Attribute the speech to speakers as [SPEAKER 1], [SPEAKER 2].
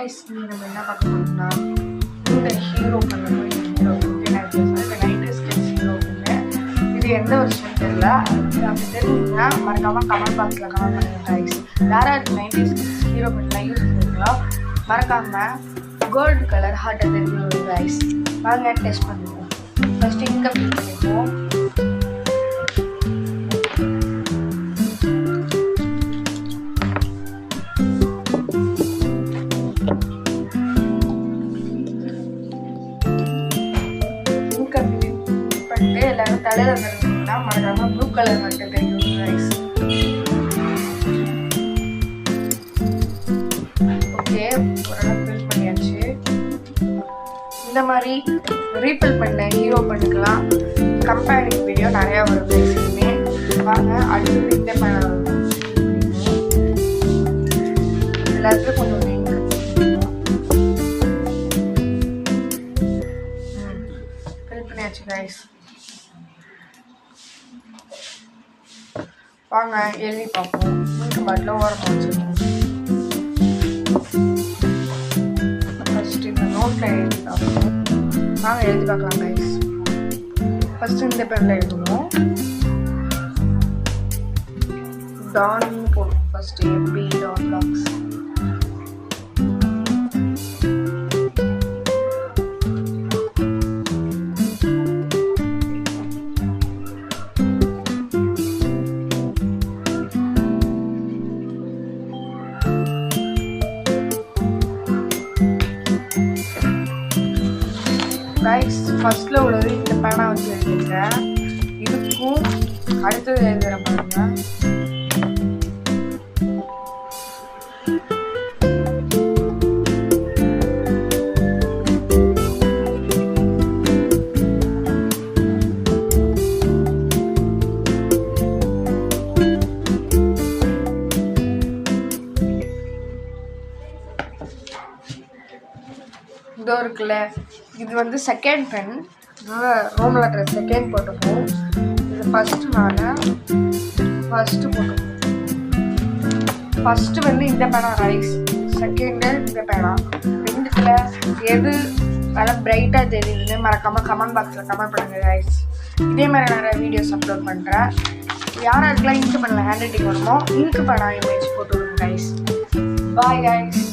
[SPEAKER 1] guys, நம்ம என்ன பார்க்க போறோம்னா இந்த ஹீரோ பண்ணணும் ஹீரோ இந்த 90s கிட்ஸ் ஹீரோ இது எந்த வருஷம் தெரியல. அப்படி தெரிஞ்சுன்னா மறக்காம கமெண்ட் பாக்ஸ்ல கமெண்ட் பண்ணுங்க guys. யாராவது 90s கிட்ஸ் ஹீரோ பண்ணலாம் யூஸ் பண்ணுறீங்களோ மறக்காம கோல்டு கலர் ஹார்ட் தெரிஞ்சு guys. வாங்க டெஸ்ட் பண்ணுவோம். ஃபர்ஸ்ட் இங்க கிளிக் பண்ணிப்போம். எல்லாரும் தலையில வந்துருந்தீங்கன்னா மறக்காம ப்ளூ கலர் மட்டும் தெரியும் ரைஸ். ஓகே, ஓரளவு ஃபில் பண்ணியாச்சு. இந்த மாதிரி ரீஃபில் பண்ண ஹீரோ பண்ணிக்கலாம். கம்பேரிங் வீடியோ நிறைய வரும் பேசியுமே. வாங்க அடுத்து இந்த எல்லாத்துக்கும் கொஞ்சம் ஃபில் பண்ணியாச்சு ரைஸ். வாங்க எழுதி பார்ப்போம். மில்க் பாட்டில் ஓரமாக வச்சுருக்கோம். ஃபர்ஸ்ட் இந்த நோட்டில் எழுதி பார்ப்போம். வாங்க எழுதி பார்க்கலாம் கைஸ். ஃபர்ஸ்ட் இந்த பெனில் எழுதுவோம். டான் போடுவோம். ஃபர்ஸ்ட் எப்பி டான் பாக்ஸ். கைஸ், ஃபர்ஸ்ட்ல உள்ளது இந்த பேனா வச்சு எழுதிருக்கேன். இதுக்கும் அடுத்தது எழுதுற பாருங்க. இதோ இருக்குல்ல, இது வந்து செகண்ட் பென். ரோம் லெட்டர் செகண்ட் போட்டுப்போம். இது ஃபர்ஸ்ட் போட்டுப்போம். ஃபர்ஸ்ட் வந்து இந்த பேனா ரைஸ், செகண்ட் இந்த பேனா. ரெண்டுத்துல எது நல்லா பிரைட்டாக தெரியுதுன்னு மறக்காம கமெண்ட் பாக்ஸில் கமெண்ட் பண்ணுங்க ரைஸ். இதே மாதிரி நிறைய வீடியோஸ் அப்லோட் பண்ணுறேன். யாராருக்கெல்லாம் இங்கு பண்ணல ஹேண்ட் ரைட்டிங் வருமோ இங்கு பேனா இமேஜ் போட்டு விடுங்க ரைஸ். Bye guys.